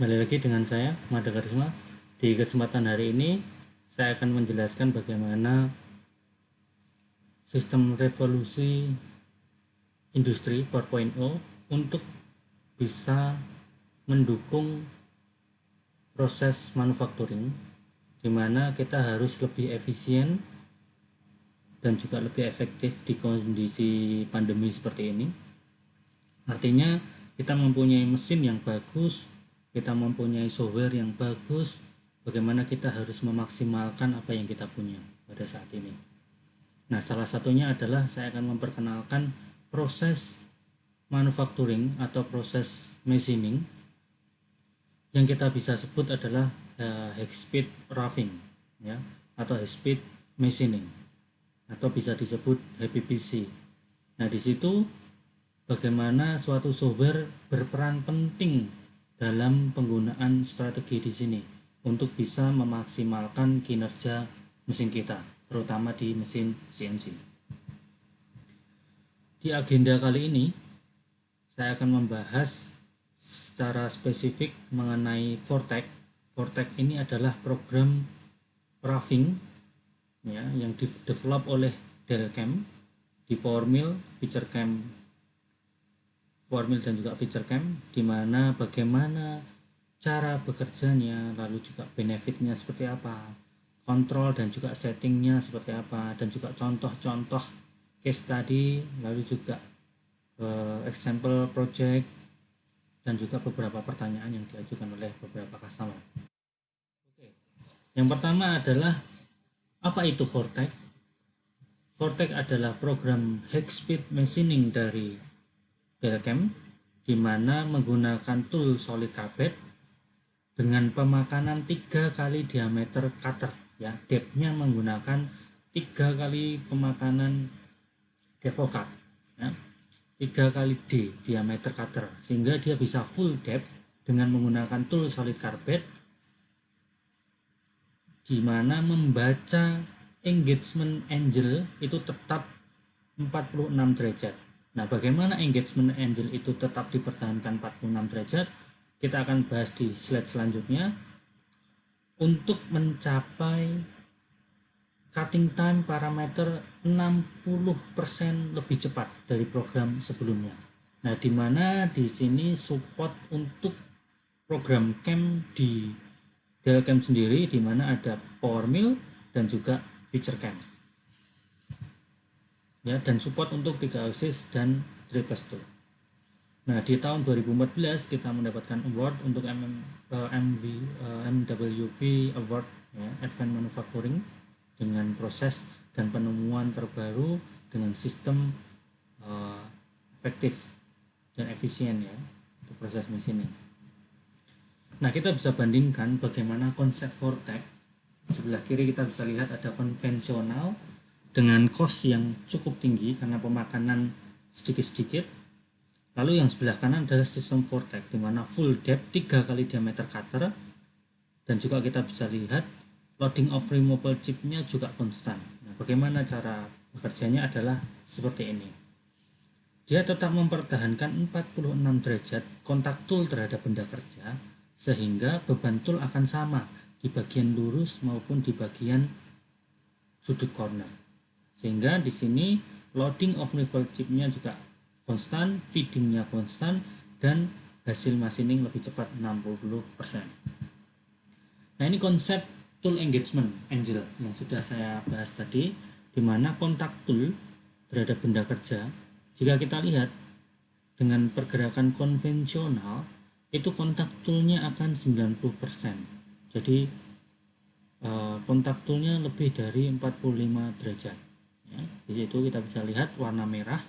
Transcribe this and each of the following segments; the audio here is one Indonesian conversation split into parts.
Kembali lagi dengan saya, Mada Karisma. Di kesempatan hari ini, saya akan menjelaskan bagaimana sistem revolusi industri 4.0 untuk bisa mendukung proses manufacturing, di mana kita harus lebih efisien dan juga lebih efektif di kondisi pandemi seperti ini. Artinya, kita mempunyai mesin yang bagus, kita mempunyai software yang bagus, bagaimana kita harus memaksimalkan apa yang kita punya pada saat ini. Nah, salah satunya adalah saya akan memperkenalkan proses manufacturing atau proses machining yang kita bisa sebut adalah high speed roughing, ya, atau high speed machining, atau bisa disebut HPPC. Nah, di situ bagaimana suatu software berperan penting dalam penggunaan strategi di sini untuk bisa memaksimalkan kinerja mesin kita, terutama di mesin CNC. Di agenda kali ini, saya akan membahas secara spesifik mengenai Vortex. Vortex ini adalah program roughing, ya, yang develop oleh Delcam di Power Mill, FeatureCam, Power Mill dan juga FeatureCam, di mana bagaimana cara bekerjanya, lalu juga benefitnya seperti apa, kontrol dan juga settingnya seperti apa, dan juga contoh-contoh case study, lalu juga example project, dan juga beberapa pertanyaan yang diajukan oleh beberapa customer. Oke. Yang pertama adalah, apa itu Vortex? Vortex adalah program high speed machining dari Delcam, di mana menggunakan tool solid carpet dengan pemakanan 3 kali diameter cutter, ya. Depth-nya menggunakan 3 kali pemakanan depth of cut, ya. 3 kali D diameter cutter, sehingga dia bisa full depth dengan menggunakan tool solid carpet, di mana membaca engagement angle itu tetap 46 derajat. Nah, bagaimana engagement angle itu tetap dipertahankan 46 derajat? Kita akan bahas di slide selanjutnya. Untuk mencapai cutting time parameter 60% lebih cepat dari program sebelumnya. Nah, di mana di sini support untuk program CAM di Delcam sendiri, di mana ada Power Mill dan juga FeatureCam, ya, dan support untuk 3 axis dan 3+2. Nah, di tahun 2014 kita mendapatkan award untuk MWP Award, ya, Advanced Manufacturing, dengan proses dan penemuan terbaru dengan sistem efektif dan efisien, ya, untuk proses machining. Nah, kita bisa bandingkan bagaimana konsep Vortex. Sebelah kiri kita bisa lihat ada konvensional dengan cost yang cukup tinggi karena pemakanan sedikit-sedikit. Lalu yang sebelah kanan adalah sistem Vortex, di mana full depth 3 kali diameter cutter, dan juga kita bisa lihat loading of removable chipnya juga konstan. Nah, bagaimana cara bekerjanya adalah seperti ini. Dia tetap mempertahankan 46 derajat kontak tool terhadap benda kerja, sehingga beban tool akan sama di bagian lurus maupun di bagian sudut corner. Sehingga di sini loading of removable chipnya juga konstan, feedingnya konstan, dan hasil machining lebih cepat 60%. Nah, ini konsep tool engagement angle yang sudah saya bahas tadi, di mana kontak tool terhadap benda kerja, jika kita lihat dengan pergerakan konvensional, itu kontak toolnya akan 90%. Jadi kontak toolnya lebih dari 45 derajat, ya. Di situ kita bisa lihat warna merah.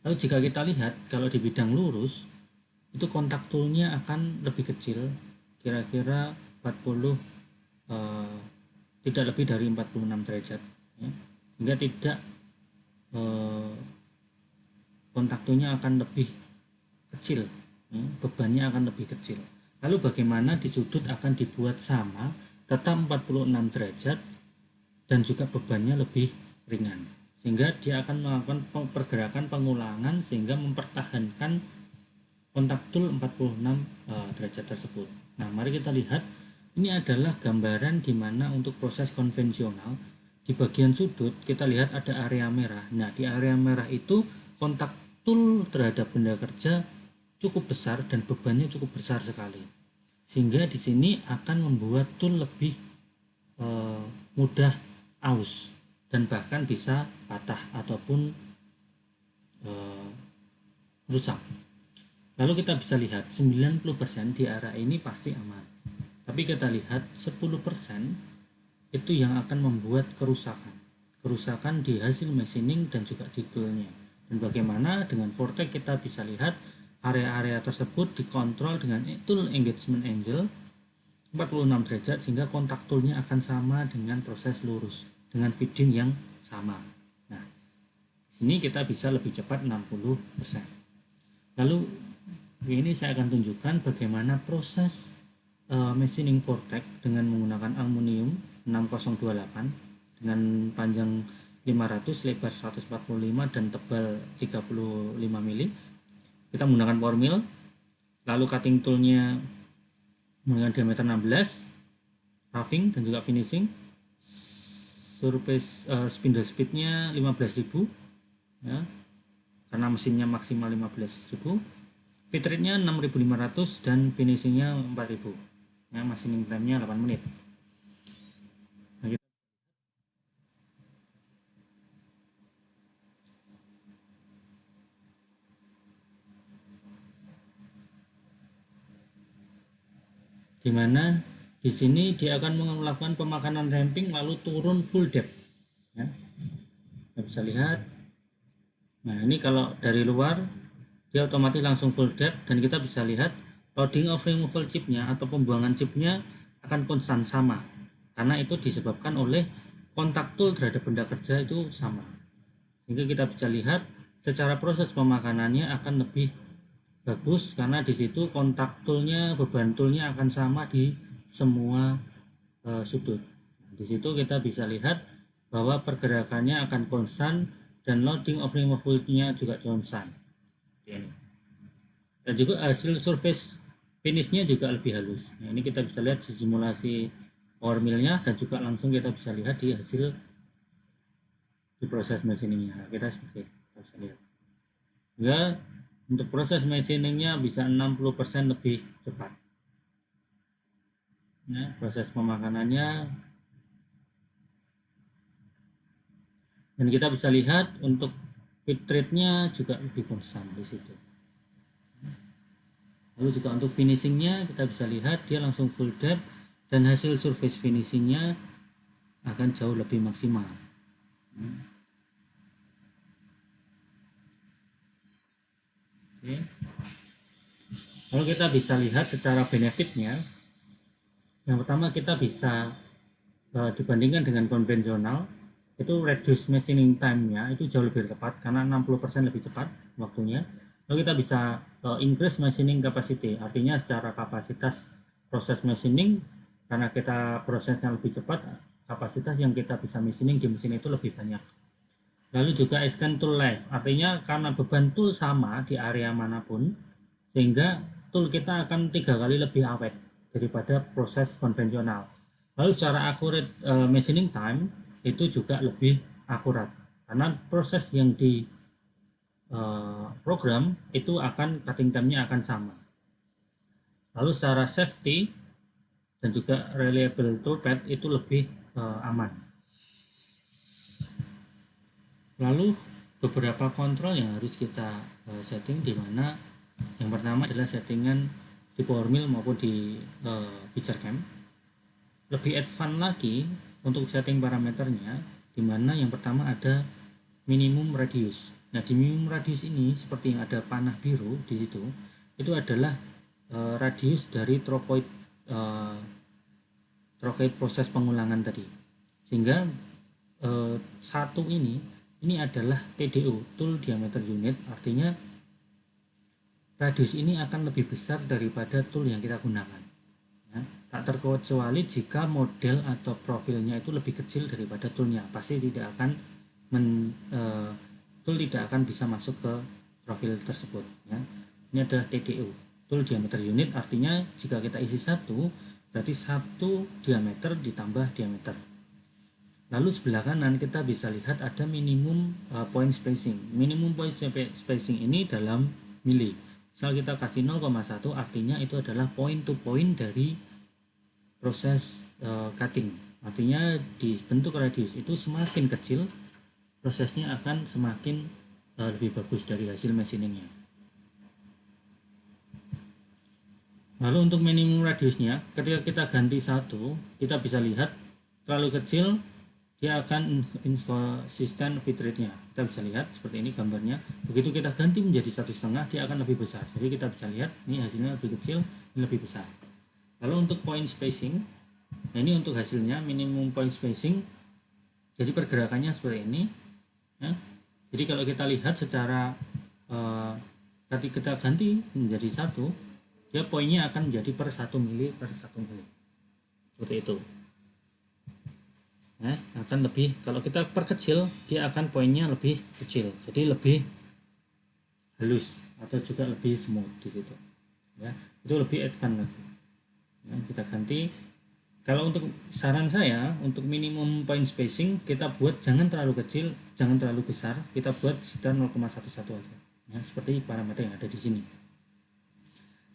Lalu jika kita lihat kalau di bidang lurus, itu kontak toolnya akan lebih kecil, kira-kira 40 tidak lebih dari 46 derajat, ya. Hingga tidak kontak toolnya akan lebih kecil, ya, bebannya akan lebih kecil. Lalu bagaimana di sudut akan dibuat sama, tetap 46 derajat, dan juga bebannya lebih ringan, sehingga dia akan melakukan pergerakan pengulangan sehingga mempertahankan kontak tool 46 derajat tersebut. Nah, mari kita lihat, ini adalah gambaran di mana untuk proses konvensional di bagian sudut kita lihat ada area merah. Nah, di area merah itu kontak tool terhadap benda kerja cukup besar dan bebannya cukup besar sekali, sehingga di sini akan membuat tool lebih mudah aus dan bahkan bisa patah ataupun rusak. Lalu kita bisa lihat 90% di area ini pasti aman, tapi kita lihat 10% itu yang akan membuat kerusakan di hasil machining dan juga di toolnya. Dan bagaimana dengan Vortex kita bisa lihat area-area tersebut dikontrol dengan tool engagement angle 46 derajat, sehingga kontak toolnya akan sama dengan proses lurus dengan feeding yang sama. Nah, sini kita bisa lebih cepat 60%. Lalu ini saya akan tunjukkan bagaimana proses machining Vortex dengan menggunakan aluminium 6028 dengan panjang 500, lebar 145 dan tebal 35 mili. Kita menggunakan power mill, lalu cutting toolnya menggunakan diameter 16, roughing dan juga finishing. Surface spindle speednya 15.000 ya, karena mesinnya maksimal 15.000. Feed rate-nya 6.500 dan finishingnya 4.000 ya, machining time-nya 8 menit. Nah, dimana di sini dia akan melakukan pemakanan ramping lalu turun full depth ya. Kita bisa lihat. Nah, ini kalau dari luar dia otomatis langsung full depth, dan kita bisa lihat loading of removal chipnya atau pembuangan chipnya akan konstan sama, karena itu disebabkan oleh kontak tool terhadap benda kerja itu sama, sehingga kita bisa lihat secara proses pemakanannya akan lebih bagus karena di situ kontak toolnya, beban toolnya akan sama di semua sudut. Di situ kita bisa lihat bahwa pergerakannya akan konstan dan loading of removal-nya juga konstan. Dan juga hasil surface finishnya juga lebih halus. Nah, ini kita bisa lihat di simulasi power mill-nya dan juga langsung kita bisa lihat di hasil di proses machiningnya. Nah, kita seperti kita bisa lihat. Ya, untuk proses machiningnya bisa 60% lebih cepat. Nah, proses pemakanannya, dan kita bisa lihat untuk feed rate-nya juga lebih konstan di situ. Lalu juga untuk finishingnya kita bisa lihat dia langsung full depth dan hasil surface finishingnya akan jauh lebih maksimal. Oke. Lalu kita bisa lihat secara benefitnya. Yang pertama kita bisa dibandingkan dengan konvensional itu reduce machining time-nya itu jauh lebih cepat karena 60% lebih cepat waktunya. Lalu kita bisa increase machining capacity, artinya secara kapasitas proses machining, karena kita prosesnya lebih cepat, kapasitas yang kita bisa machining di mesin itu lebih banyak. Lalu juga extend tool life, artinya karena beban tool sama di area manapun, sehingga tool kita akan 3 kali lebih awet daripada proses konvensional. Lalu secara accurate machining time itu juga lebih akurat karena proses yang di program itu akan cutting time-nya akan sama. Lalu secara safety dan juga reliable toolpath itu lebih aman. Lalu beberapa kontrol yang harus kita setting, di mana yang pertama adalah settingan di power mill maupun di feature cam. Lebih advance lagi untuk setting parameternya, di mana yang pertama ada minimum radius. Nah, di minimum radius ini seperti yang ada panah biru di situ, itu adalah radius dari trochoid proses pengulangan tadi. Sehingga satu ini adalah TDU, tool diameter unit, artinya radius ini akan lebih besar daripada tool yang kita gunakan. Ya, tak terkecuali jika model atau profilnya itu lebih kecil daripada toolnya, pasti tidak akan tool tidak akan bisa masuk ke profil tersebut ya. Ini adalah TDU, tool diameter unit, artinya jika kita isi 1 berarti 1 diameter ditambah diameter. Lalu sebelah kanan kita bisa lihat ada minimum point spacing. Minimum point spacing ini dalam mili. Misal kita kasih 0,1 artinya itu adalah point to point dari proses cutting. Artinya di bentuk radius itu semakin kecil, prosesnya akan semakin lebih bagus dari hasil machiningnya. Lalu untuk minimum radiusnya, ketika kita ganti 1, kita bisa lihat terlalu kecil dia akan inconsistent fit rate-nya. Kita bisa lihat seperti ini gambarnya. Begitu kita ganti menjadi 1,5, dia akan lebih besar. Jadi kita bisa lihat ini hasilnya lebih kecil, ini lebih besar. Lalu untuk point spacing, nah ini untuk hasilnya minimum point spacing. Jadi pergerakannya seperti ini. Ya. Jadi kalau kita lihat secara ketika kita ganti menjadi 1, dia poinnya akan menjadi per 1 mili per 1 mili. Seperti itu. Nah, akan lebih, kalau kita perkecil dia akan poinnya lebih kecil, jadi lebih halus atau juga lebih smooth di situ. Ya, itu lebih advance lagi. Ya, kita ganti. Kalau untuk saran saya untuk minimum point spacing kita buat jangan terlalu kecil, jangan terlalu besar, kita buat sekitar 0,11 aja. Ya, seperti parameter yang ada di sini.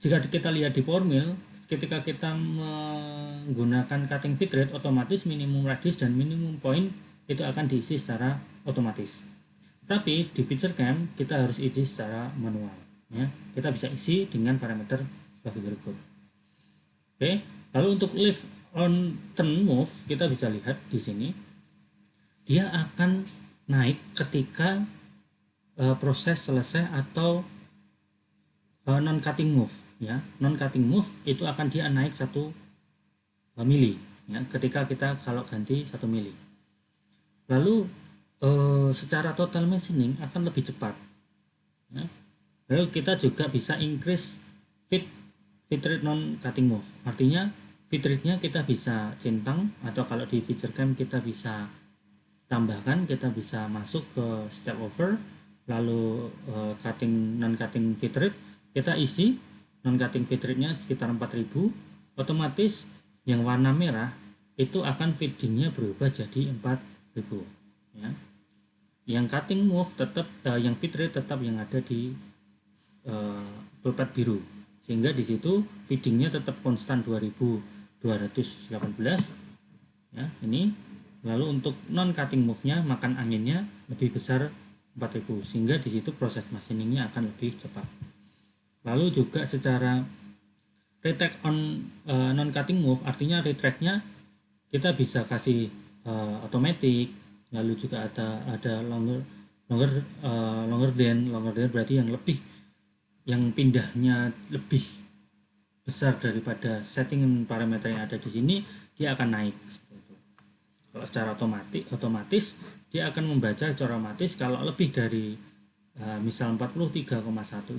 Jika kita lihat di power mill, ketika kita menggunakan cutting feed rate, otomatis minimum radius dan minimum point itu akan diisi secara otomatis. Tapi di FeatureCAM kita harus isi secara manual. Ya, kita bisa isi dengan parameter sebagai berikut. Oke, lalu untuk lift on turn move kita bisa lihat di sini, dia akan naik ketika proses selesai atau non cutting move. Ya, non cutting move itu akan dia naik 1 mili ya, ketika kita kalau ganti 1 mili. Lalu secara total machining akan lebih cepat ya. Lalu kita juga bisa increase feed rate non cutting move, artinya feed rate-nya kita bisa centang, atau kalau di FeatureCAM kita bisa tambahkan, kita bisa masuk ke step over, lalu cutting non cutting feed rate kita isi non cutting feed rate-nya sekitar 4000, otomatis yang warna merah itu akan feedingnya berubah jadi 4000 ya. Yang cutting move tetap yang feed rate tetap yang ada di pulpet biru, sehingga di situ feedingnya tetap konstan 2218 ya ini. Lalu untuk non cutting move-nya makan anginnya lebih besar 4000, sehingga di situ proses machiningnya akan lebih cepat. Lalu juga secara retract on non cutting move, artinya retract-nya kita bisa kasih automatic, lalu juga ada longer than berarti yang pindahnya lebih besar daripada setting parameter yang ada di sini, dia akan naik seperti itu. Kalau secara otomatis dia akan membaca secara otomatis kalau lebih dari misal 43,1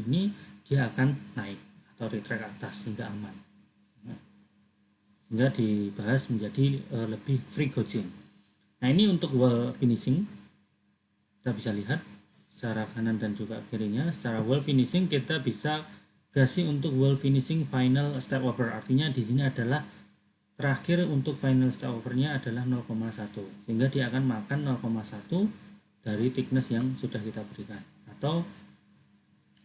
ini dia akan naik atau retract atas hingga aman, sehingga dibahas menjadi lebih free gauging. Nah ini untuk wall finishing kita bisa lihat secara kanan dan juga kirinya. Secara wall finishing kita bisa kasih untuk wall finishing final step over, artinya di sini adalah terakhir untuk final step overnya adalah 0,1, sehingga dia akan makan 0,1 dari thickness yang sudah kita berikan, atau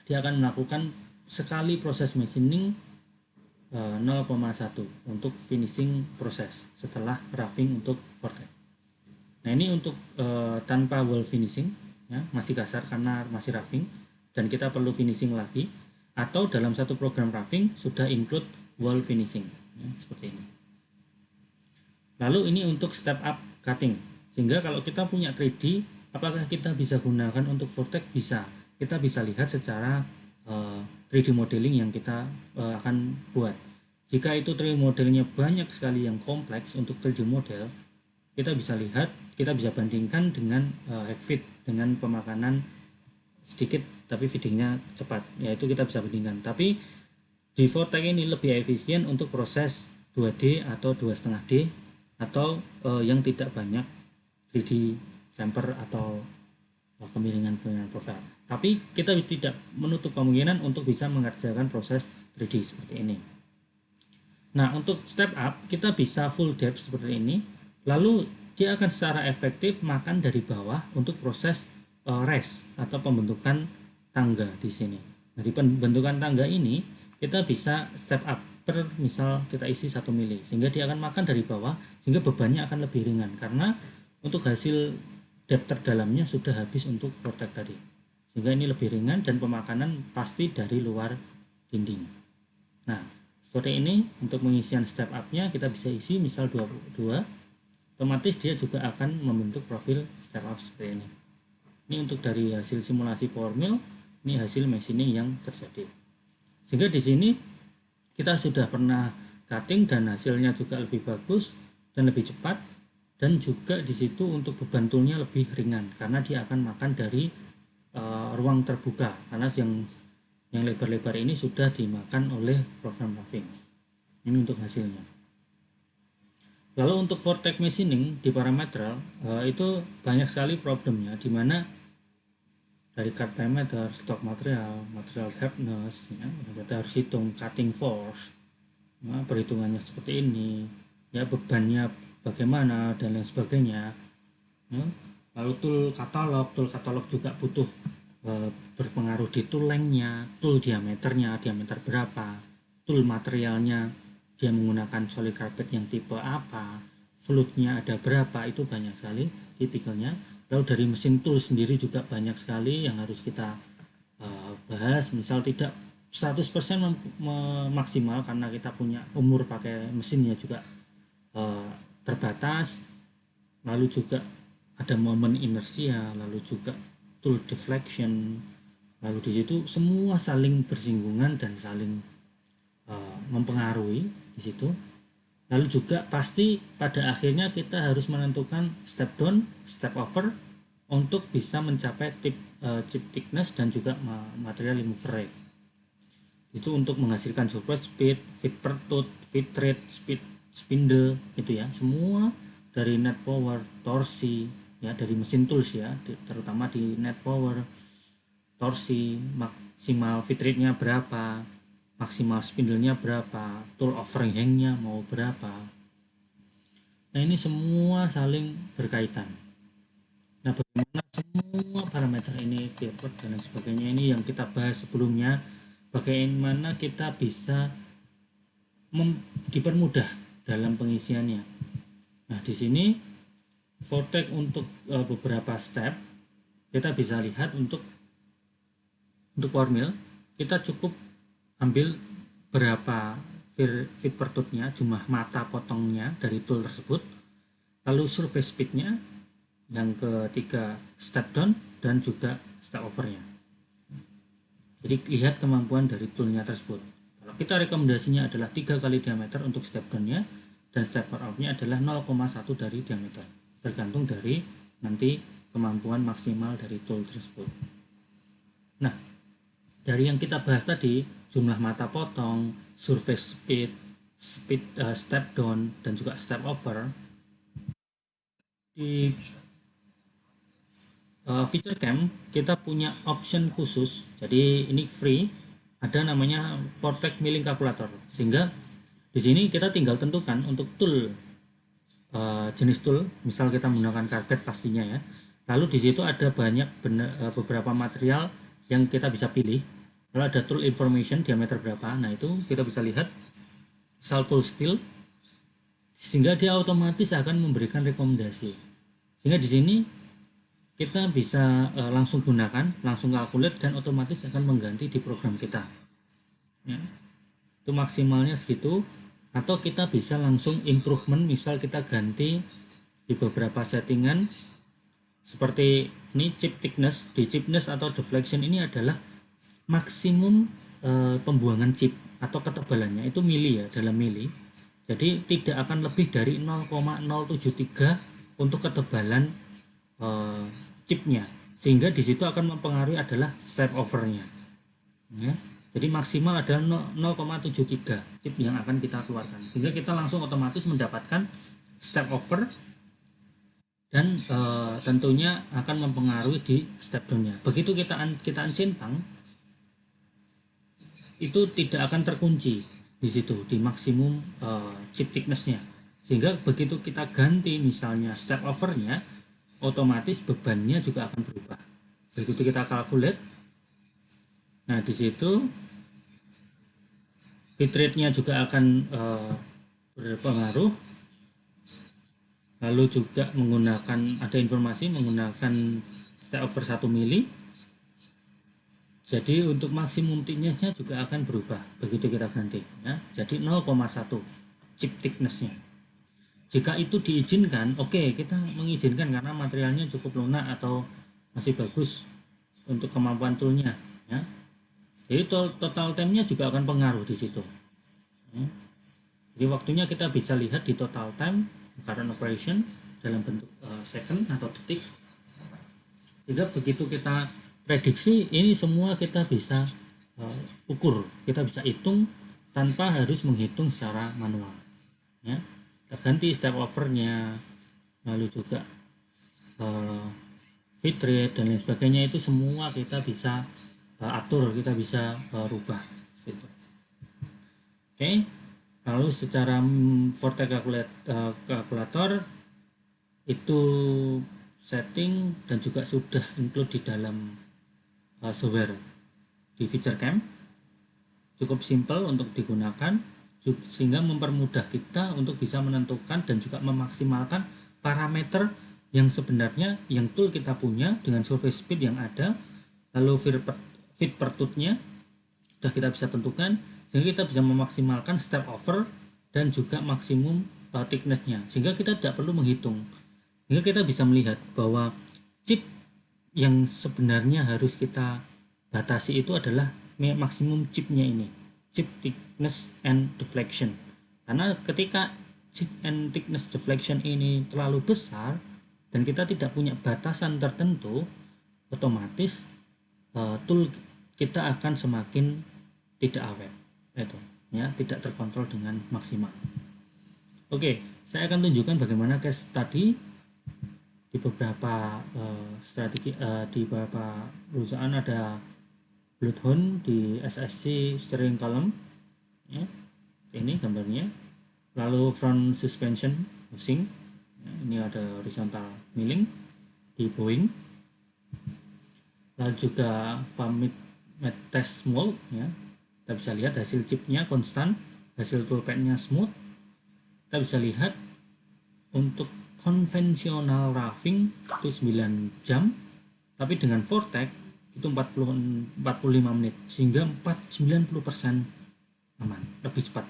dia akan melakukan sekali proses machining 0,1 untuk finishing proses setelah roughing untuk vortex. Nah ini untuk tanpa wall finishing ya, masih kasar karena masih roughing dan kita perlu finishing lagi, atau dalam satu program roughing sudah include wall finishing ya, seperti ini. Lalu ini untuk step up cutting, sehingga kalau kita punya 3D, apakah kita bisa gunakan untuk vortex? Bisa. Kita bisa lihat secara 3D modeling yang kita akan buat. Jika itu 3D modelingnya banyak sekali yang kompleks untuk 3D model, kita bisa lihat, kita bisa bandingkan dengan hack feed dengan pemakanan sedikit tapi feedingnya cepat, yaitu kita bisa bandingkan. Tapi di vortex ini lebih efisien untuk proses 2D atau 2,5D atau yang tidak banyak 3D chamfer atau kemiringan profil. Tapi kita tidak menutup kemungkinan untuk bisa mengerjakan proses 3D seperti ini. Nah, untuk step up kita bisa full depth seperti ini, lalu dia akan secara efektif makan dari bawah untuk proses rest atau pembentukan tangga di sini. Nah, di pembentukan tangga ini kita bisa step up per misal kita isi 1 mili, sehingga dia akan makan dari bawah sehingga bebannya akan lebih ringan karena untuk hasil depth terdalamnya sudah habis untuk vortex tadi, sehingga ini lebih ringan dan pemakanan pasti dari luar dinding. Nah, seperti ini untuk pengisian step up-nya kita bisa isi misal 22, otomatis dia juga akan membentuk profil step up seperti ini. Ini untuk dari hasil simulasi power mill, ini hasil machining yang terjadi. Sehingga di sini kita sudah pernah cutting dan hasilnya juga lebih bagus dan lebih cepat, dan juga di situ untuk beban toolnya lebih ringan karena dia akan makan dari ruang terbuka, karena yang lebar-lebar ini sudah dimakan oleh program roughing. Ini untuk hasilnya. Lalu untuk vortex machining di parameter itu banyak sekali problemnya, di mana dari cut parameter, stock material, material hardness, ya, kita harus hitung cutting force, nah, perhitungannya seperti ini, ya, bebannya bagaimana dan lain sebagainya. Ya. Lalu tool katalog juga butuh berpengaruh di tool lengthnya, tool diameternya, diameter berapa, tool materialnya dia menggunakan solid carpet yang tipe apa, fluidnya ada berapa, itu banyak sekali tipikalnya. Lalu dari mesin tool sendiri juga banyak sekali yang harus kita bahas, misal tidak 100% maksimal karena kita punya umur pakai mesinnya juga terbatas, lalu juga ada momen inersia, lalu juga tool deflection, lalu di situ semua saling bersinggungan dan saling mempengaruhi di situ. Lalu juga pasti pada akhirnya kita harus menentukan step down, step over untuk bisa mencapai chip thickness dan juga material removal rate. Itu untuk menghasilkan surface speed, feet per tooth, feet rate, speed spindle itu ya, semua dari net power, torsi ya, dari mesin tools ya, terutama di net power, torsi, maksimal feet rate-nya berapa, maksimal spindle-nya berapa, tool overhang-nya mau berapa. Nah, ini semua saling berkaitan. Nah, bagaimana semua parameter ini, filter dan lain sebagainya ini yang kita bahas sebelumnya, bagaimana kita bisa dipermudah dalam pengisiannya. Nah, di sini vortex untuk beberapa step kita bisa lihat untuk power mill kita cukup ambil berapa feet per tooth-nya, jumlah mata potongnya dari tool tersebut, lalu surface speed-nya, yang ketiga step down dan juga step over-nya. Jadi lihat kemampuan dari toolnya tersebut. Kalau kita rekomendasinya adalah 3 kali diameter untuk step down-nya dan step over-nya adalah 0,1 dari diameter, tergantung dari nanti kemampuan maksimal dari tool tersebut. Nah, dari yang kita bahas tadi, jumlah mata potong, surface speed, step down dan juga step over, di feature cam kita punya option khusus, jadi ini free, ada namanya vortex milling calculator, sehingga di sini kita tinggal tentukan untuk tool jenis tool, misal kita menggunakan karpet pastinya ya, lalu di situ ada banyak beberapa material yang kita bisa pilih, lalu ada tool information diameter berapa, nah itu kita bisa lihat misal tool steel, sehingga dia otomatis akan memberikan rekomendasi, sehingga di sini kita bisa langsung gunakan, langsung calculate dan otomatis akan mengganti di program kita ya. Itu maksimalnya segitu, atau kita bisa langsung improvement, misal kita ganti di beberapa settingan seperti ini chip thickness. Di chipness atau deflection ini adalah maksimum pembuangan chip atau ketebalannya itu mili ya, dalam mili, jadi tidak akan lebih dari 0,073 untuk ketebalan chipnya, sehingga di situ akan mempengaruhi adalah step overnya ya. Jadi maksimal adalah 0,73 chip yang akan kita keluarkan, sehingga kita langsung otomatis mendapatkan step over dan tentunya akan mempengaruhi di step down-nya. Begitu kita uncentang, itu tidak akan terkunci di situ di maksimum chip thickness-nya, sehingga begitu kita ganti misalnya step over-nya, otomatis bebannya juga akan berubah. Begitu kita calculate, nah di situ bitrate-nya juga akan berpengaruh. Lalu juga ada informasi menggunakan step over 1 mili. Jadi untuk maksimum thickness-nya juga akan berubah begitu kita ganti, ya. Jadi 0,1 chip thickness-nya. Jika itu diizinkan, oke, kita mengizinkan karena materialnya cukup lunak atau masih bagus untuk kemampuan toolnya, ya. Jadi total time-nya juga akan pengaruh di situ, ya. Jadi waktunya kita bisa lihat di total time current operation dalam bentuk second atau detik. Sehingga begitu kita prediksi, ini semua kita bisa ukur, kita bisa hitung tanpa harus menghitung secara manual, ya. Kita ganti step over-nya, lalu juga feed rate dan lain sebagainya, itu semua kita bisa atur, kita bisa rubah gitu. Oke. Lalu secara Vortex kalkulator itu setting dan juga sudah include di dalam software di FeatureCam, cukup simple untuk digunakan sehingga mempermudah kita untuk bisa menentukan dan juga memaksimalkan parameter yang sebenarnya yang tool kita punya dengan surface speed yang ada, lalu feed per tooth-nya sudah kita bisa tentukan, sehingga kita bisa memaksimalkan step over dan juga maksimum thickness-nya, sehingga kita tidak perlu menghitung, sehingga kita bisa melihat bahwa chip yang sebenarnya harus kita batasi itu adalah maksimum chipnya ini, chip thickness and deflection. Karena ketika chip and thickness deflection ini terlalu besar dan kita tidak punya batasan tertentu, otomatis tool kita akan semakin tidak awet, itu ya, tidak terkontrol dengan maksimal. Oke, saya akan tunjukkan bagaimana case tadi di beberapa strategi di beberapa perusahaan. Ada bloodhound di SSC steering column, ya, ini gambarnya. Lalu front suspension bushing, ya, ini ada horizontal milling di Boeing. Lalu juga pump test mold, ya. Kita bisa lihat hasil chipnya konstan, hasil toolpadnya smooth. Kita bisa lihat untuk konvensional roughing itu 9 jam, tapi dengan Vortex itu 45 menit, sehingga 90% aman, lebih cepat.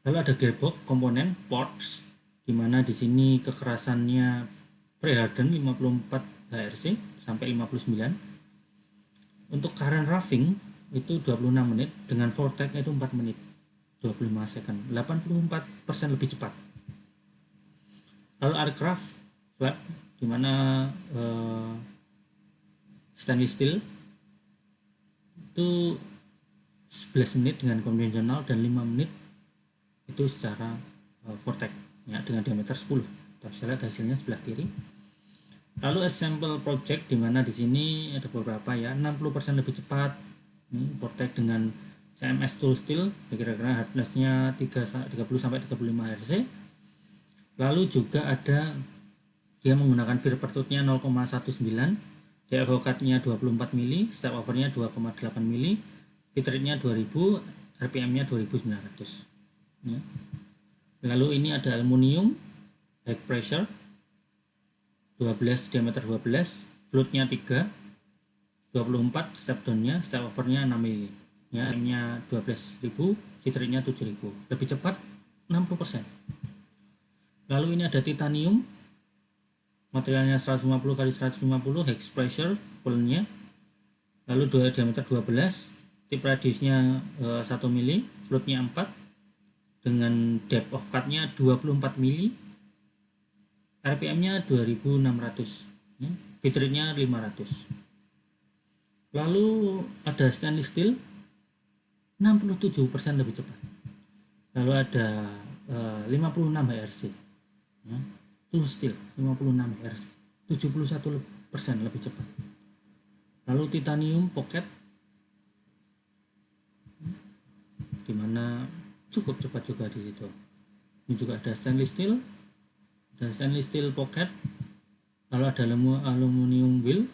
Lalu ada gearbox komponen ports, dimana di sini kekerasannya pre-harden 54 HRC sampai 59. Untuk current roughing itu 26 menit, dengan Vortex itu 4 menit 25 second, 84% lebih cepat. Lalu aircraft flap, dimana stainless steel itu 11 menit dengan konvensional dan 5 menit itu secara Vortex, ya, dengan diameter 10. Kita bisa lihat hasilnya sebelah kiri. Lalu sample project, dimana di sini ada beberapa, ya, 60% lebih cepat. Ini Vortex dengan CMS tool steel, kira-kira hardness-nya 30 sampai 35 Hz. Lalu juga ada dia menggunakan feed per tooth-nya 0,19, DFO cut-nya 24 mili, step over-nya 2,8 mili, feed rate-nya 2000, RPM-nya 2900. Ya. Lalu ini ada aluminium high pressure 12, diameter 12, float-nya 3, 24, step down-nya, step over-nya 6 mili, ya, RM-nya 12.000, feed rate-nya 7.000, lebih cepat 60%. Lalu ini ada titanium, materialnya 150 kali 150, hex pressure pull-nya, lalu diameter 12, tip radiusnya 1 mili, float-nya 4, dengan depth of cut-nya 24 mili, RPM-nya 2600, ya, feed rate-nya 500. Lalu ada stainless steel 67% lebih cepat. Lalu ada 56 HRC, ya, tool steel 56 Hz 71% lebih cepat. Lalu titanium pocket dimana cukup cepat juga di situ. Ini juga ada stainless steel pocket, lalu ada aluminium wheel,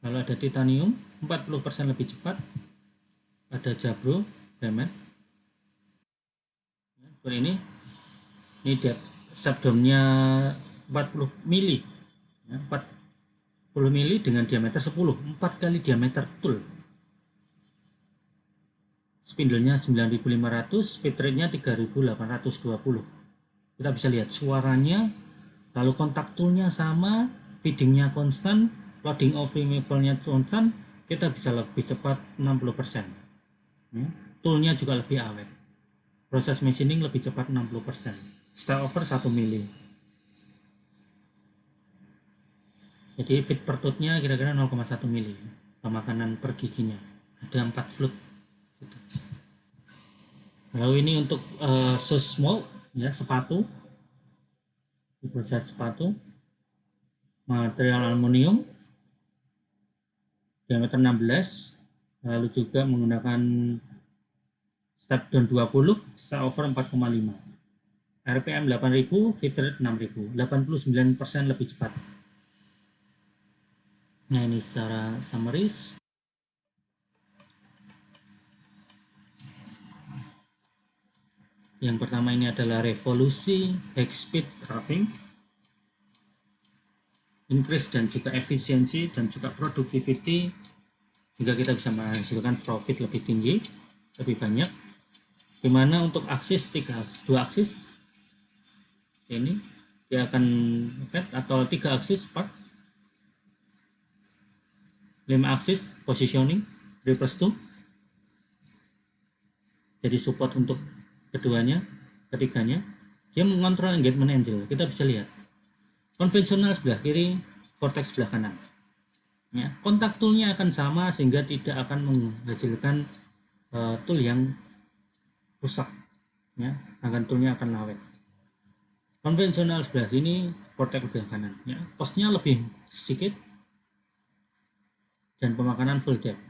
lalu ada titanium 40% lebih cepat, ada Jabro Bemet seperti ini depth subdomnya 40 mili ya, 40 mili dengan diameter 4 kali diameter tool. Spindlenya 9500, feed rate-nya 3820. Kita bisa lihat suaranya, lalu kontak toolnya sama, feedingnya konstan, loading of removal-nya konstan, kita bisa lebih cepat 60%. Ya. Toolnya juga lebih awet. Proses machining lebih cepat 60%. Start over 1 mili. Jadi feed per tooth-nya kira-kira 0,1 mili. Pemakanan per giginya. Ada 4 flute. Gitu. Lalu ini untuk shoe small ya, sepatu, proses sepatu, material aluminium, diameter 16, lalu juga menggunakan step down 20, step over 4,5, RPM 8000, feed rate 6000, 89% lebih cepat. Nah ini secara summaries. Yang pertama ini adalah revolusi high speed carving, increase dan juga efisiensi dan juga productivity, sehingga kita bisa menghasilkan profit lebih tinggi, lebih banyak. Dimana untuk aksis 2 aksis ini dia akan pet atau 3 aksis part, 5 aksis positioning reverse 2, jadi support untuk ketiganya. Dia mengontrol engagement angle. Kita bisa lihat konvensional sebelah kiri, vortex sebelah kanan ya. Kontak toolnya akan sama sehingga tidak akan menghasilkan tool yang rusak ya, toolnya akan awet. Konvensional sebelah sini, vortex sebelah kanan ya. Costnya lebih sedikit dan pemakanan full depth.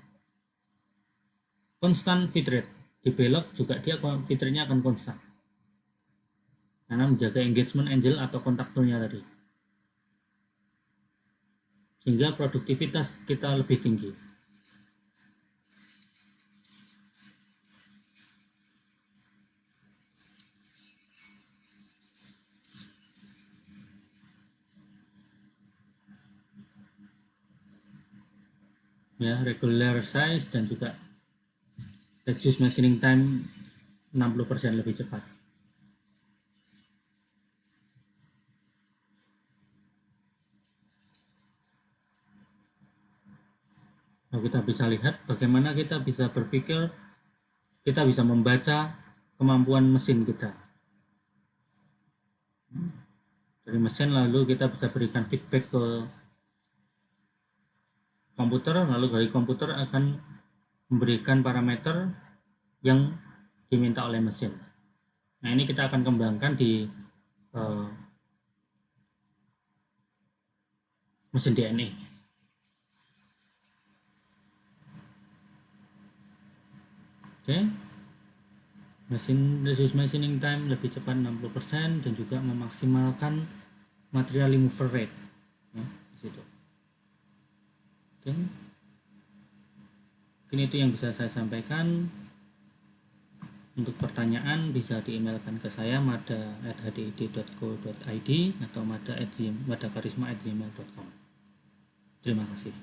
Konstan feed rate, di belok juga dia feed rate-nya akan konstan karena menjaga engagement angle atau kontak toolnya tadi, sehingga produktivitas kita lebih tinggi. Ya, regular size dan juga reduce machining time 60% lebih cepat. Nah, kita bisa lihat bagaimana kita bisa berpikir, kita bisa membaca kemampuan mesin kita dari mesin, lalu kita bisa berikan feedback ke komputer, lalu dari komputer akan memberikan parameter yang diminta oleh mesin. Nah ini kita akan kembangkan di mesin DNA. Oke. Mesin reduce machining time lebih cepat 60% dan juga memaksimalkan material removal rate ya, di situ. Oke. Mungkin itu yang bisa saya sampaikan. Untuk pertanyaan bisa di-emailkan ke saya mada@hdid.co.id atau mada@madacharisma@gmail.com. Terima kasih.